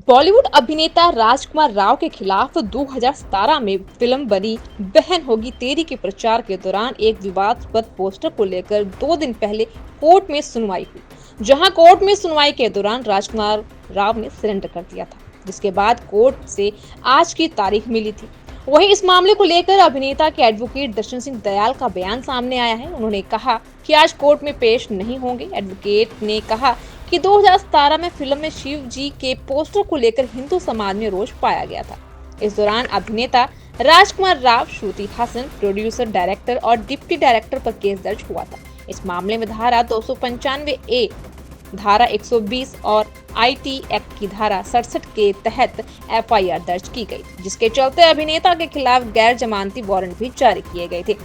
बॉलीवुड अभिनेता राजकुमार राव के खिलाफ 2017 में फिल्म बनी बहन होगी तेरी के प्रचार के दौरान एक विवादास्पद पोस्टर को लेकर 2 दिन पहले कोर्ट में सुनवाई हुई, जहां कोर्ट में सुनवाई के दौरान राजकुमार राव ने सरेंडर कर दिया था, जिसके बाद कोर्ट से आज की तारीख मिली थी। वहीं इस मामले को लेकर अभिनेता के एडवोकेट दर्शन सिंह दयाल का बयान सामने आया है। उन्होंने कहा कि आज कोर्ट में पेश नहीं होंगे। एडवोकेट ने कहा कि 2017 में फिल्म में शिव जी के पोस्टर को लेकर हिंदू समाज में रोष पाया गया था। इस दौरान अभिनेता राजकुमार राव, श्रुति हसन, प्रोड्यूसर, डायरेक्टर और डिप्टी डायरेक्टर पर केस दर्ज हुआ था। इस मामले में धारा 295A, धारा 120 और IT एक्ट की धारा 67 के तहत FIR दर्ज की गई, जिसके चलते अभिनेता के खिलाफ गैर जमानती वारंट भी जारी किए गए थे।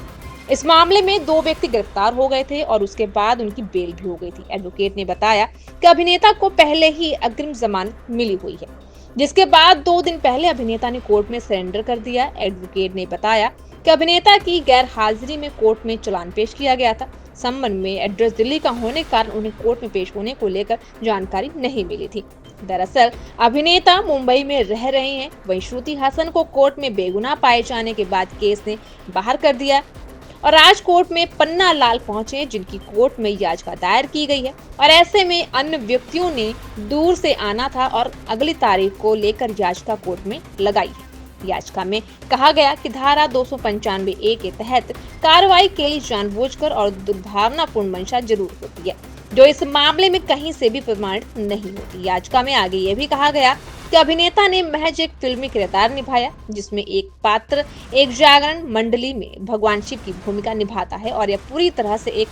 इस मामले में 2 व्यक्ति गिरफ्तार हो गए थे और उसके बाद उनकी बेल भी हो गई थी। एडवोकेट ने बताया कि अभिनेता को पहले ही अग्रिम जमानत मिली हुई है, जिसके बाद 2 दिन पहले अभिनेता ने कोर्ट में सरेंडर कर दिया। एडवोकेट ने बताया कि अभिनेता की गैर हाजिरी में कोर्ट में चालान पेश किया गया था। संबंध में एड्रेस दिल्ली का होने के कारण उन्हें कोर्ट में पेश होने को लेकर जानकारी नहीं मिली थी। दरअसल अभिनेता मुंबई में रह रहे हैं। वहीं श्रुति हसन को कोर्ट में बेगुनाह पाए जाने के बाद केस ने बाहर कर दिया और आज कोर्ट में पन्ना लाल पहुंचे, जिनकी कोर्ट में याचिका दायर की गई है। और ऐसे में अन्य व्यक्तियों ने दूर से आना था और अगली तारीख को लेकर याचिका कोर्ट में लगाई है। याचिका में कहा गया कि धारा 295A के तहत कार्रवाई के लिए जानबूझकर और दुर्भावनापूर्ण मंशा जरूर होती है, जो इस मामले में कहीं से भी प्रमाणित नहीं होती। याचिका में आगे ये भी कहा गया कि अभिनेता ने महज एक फिल्मी किरदार निभाया, जिसमें एक पात्र एक जागरण मंडली में भगवान शिव की भूमिका निभाता है और यह पूरी तरह से एक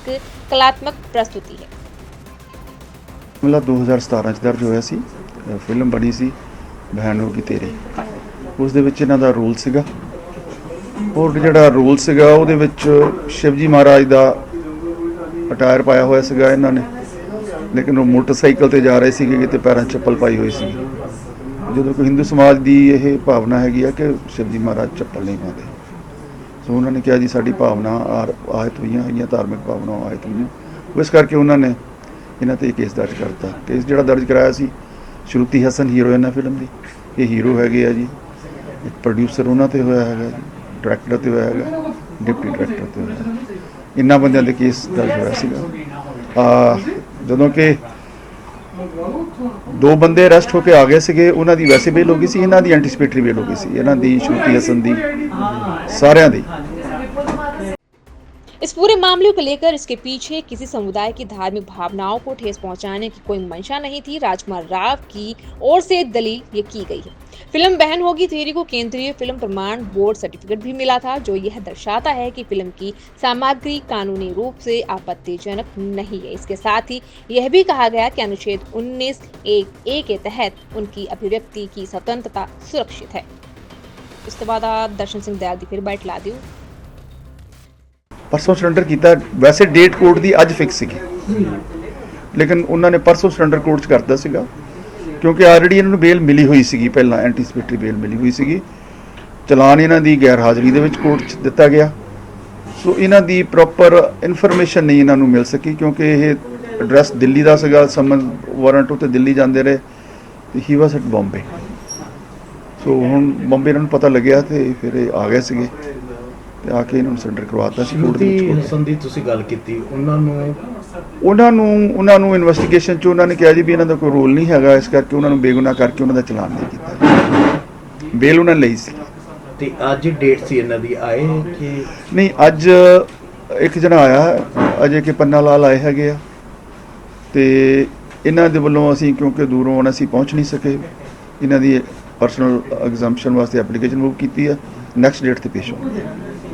कलात्मक प्रस्तुति है। मामला 2017 ਚ ਦਰਜ ਹੋਇਆ ਸੀ। ਫਿਲਮ ਬਣੀ ਸੀ ਬਹਿਨ ਹੋਗੀ ਤੇਰੀ। ਉਸ ਦੇ ਵਿੱਚ ਇਹਨਾਂ ਦਾ ਰੋਲ ਸੀਗਾ ਔਰ ਜਿਹੜਾ ਰੋਲ ਸੀਗਾ ਉਹਦੇ ਵਿੱਚ ਸ਼ਿਵਜੀ ਮਹਾਰਾਜ ਦਾ ਅਟਾਇਰ ਪਾਇਆ ਹੋਇਆ ਸੀਗਾ ਇਹਨਾਂ ਨੇ, ਲੇਕਿਨ ਉਹ ਮੋਟਰਸਾਈਕਲ ਤੇ ਜਾ ਰਹੇ ਸੀਗੇ ਤੇ ਪੈਰਾਂ 'ਚ ਚੱਪਲ ਪਾਈ ਹੋਈ ਸੀ। ਜਦੋਂ ਕੋਈ ਹਿੰਦੂ ਸਮਾਜ ਦੀ ਇਹ ਭਾਵਨਾ ਹੈਗੀ ਆ ਕਿ ਸ਼ਿਵਜੀ ਮਹਾਰਾਜ ਚੱਪਲ ਨਹੀਂ ਪਾਉਂਦੇ, ਸੋ ਉਹਨਾਂ ਨੇ ਕਿਹਾ ਜੀ ਸਾਡੀ ਭਾਵਨਾ ਆਇਤ ਹੋਈਆਂ ਧਾਰਮਿਕ ਭਾਵਨਾਵਾਂ ਆਇਤ ਹੋਈਆਂ, ਇਸ ਕਰਕੇ ਉਹਨਾਂ ਨੇ ਇਹਨਾਂ ਤੇ ਕੇਸ ਦਰਜ ਕਰਤਾ। ਕੇਸ ਜਿਹੜਾ ਦਰਜ ਕਰਾਇਆ ਸੀ, ਸ਼ਰੂਤੀ ਹਸਨ ਹੀਰੋਇਨ ਹੈ ਫਿਲਮ ਦੀ, ਇਹ ਹੀਰੋ ਹੈਗੇ ਆ ਜੀ। ਇੱਕ ਪ੍ਰੋਡਿਊਸਰ ਉਹਨਾਂ ਤੇ ਹੋਇਆ ਹੈਗਾ ਜੀ, ਡਾਇਰੈਕਟਰ ਤੇ ਹੋਇਆ ਹੈਗਾ, ਡਿਪਟੀ ਡਾਇਰੈਕਟਰ ਤੇ ਹੋਇਆ। ਇਹਨਾਂ ਬੰਦਿਆਂ ਦੇ ਕੇਸ ਦਰਜ ਹੋਇਆ ਸੀਗਾ। ਜਦੋਂ ਕਿ 2 ਬੰਦੇ ਅਰੈਸਟ ਹੋ ਕੇ ਆ ਗਏ ਸੀਗੇ, ਉਹਨਾਂ ਦੀ ਵੈਸੇ ਬੇਲ ਹੋ ਗਈ ਸੀ, ਇਹਨਾਂ ਦੀ ਐਂਟੀਸਪੇਟਰੀ ਬੇਲ ਹੋ ਗਈ ਸੀ, ਇਹਨਾਂ ਦੀ, ਸ਼ਰੂਤੀ ਹਸਨ ਦੀ, ਸਾਰਿਆਂ ਦੀ। इस पूरे मामले को लेकर इसके पीछे किसी समुदाय की धार्मिक भावनाओं को ठेस पहुंचाने की कोई मंशा नहीं थी। राजकुमार राव की ओर से दलील ये की गई है। फिल्म बहन होगी तेरी को केंद्रीय फिल्म प्रमाण बोर्ड सर्टिफिकेट भी मिला था, जो यह दर्शाता है कि फिल्म की सामग्री कानूनी रूप से आपत्तिजनक नहीं है। इसके साथ ही यह भी कहा गया कि अनुच्छेद 19(1)(a) के तहत उनकी अभिव्यक्ति की स्वतंत्रता सुरक्षित है। इसके बाद दर्शन सिंह दयाल की फिर बाइट ला दी। परसों सरेंडर किया। वैसे डेट कोर्ट की अज फिक्स सी, लेकिन उन्होंने परसों सरेंडर कोर्ट करता सीगा, क्योंकि ऑलरेडी इन्होंने बेल मिली हुई सी, पहला एंटीसिपेटरी बेल मिली हुई सी। चलान इन्हों की गैर हाज़री दे विच कोर्ट च दिता गया, सो इन्हों की प्रॉपर इन्फॉर्मेशन नहीं इन्हों मिल सकी, क्योंकि ये एड्रैस दिल्ली का सीगा, समन वारंट उत्ते दिल्ली जाते रहे, तो ही वॉज एट बॉम्बे। सो हुण बॉम्बे इन्होंने पता लग्या तो फिर आ गए सीगे ਤੇ ਆ ਕੇ ਇਹਨਾਂ ਨੂੰ ਸੈਂਟਰ ਕਰਵਾਤਾ ਸੀ ਕੋਰਟ ਦੇ ਵਿੱਚ। ਹਸਨ ਦੀ ਤੁਸੀਂ ਗੱਲ ਕੀਤੀ, ਉਹਨਾਂ ਨੂੰ ਇਨਵੈਸਟੀਗੇਸ਼ਨ 'ਚ ਉਹਨਾਂ ਨੇ ਕਿਹਾ ਜੀ ਵੀ ਇਹਨਾਂ ਦਾ ਕੋਈ ਰੋਲ ਨਹੀਂ ਹੈਗਾ, ਇਸ ਕਰਕੇ ਉਹਨਾਂ ਨੂੰ ਬੇਗੁਨਾਹ ਕਰਕੇ ਉਹਨਾਂ ਦਾ ਚਲਾਨ ਨਹੀਂ ਕੀਤਾ। ਬੇਲ ਉਹਨਾਂ ਨੇ ਲਈ ਸੀ। ਤੇ ਅੱਜ ਡੇਟ ਸੀ ਇਹਨਾਂ ਦੀ, ਆਏ ਕਿ ਨਹੀਂ? ਅੱਜ ਇੱਕ ਜਣਾ ਆਇਆ ਅਜੇ ਕਿ ਪੰਨਾ ਲਾਲ ਆਏ ਹੈਗੇ ਆ, ਤੇ ਇਹਨਾਂ ਦੇ ਵੱਲੋਂ ਅਸੀਂ ਕਿਉਂਕਿ ਦੂਰੋਂ ਆਉਣਾ ਸੀ ਪਹੁੰਚ ਨਹੀਂ ਸਕੇ, ਇਹਨਾਂ ਦੀ ਪਰਸਨਲ ਐਗਜ਼ੈਂਪਸ਼ਨ ਵਾਸਤੇ ਐਪਲੀਕੇਸ਼ਨ ਮੂਵ ਕੀਤੀ ਆ। ਨੈਕਸਟ ਡੇਟ ਤੇ ਪੇਸ਼ ਹੋਣਗੇ।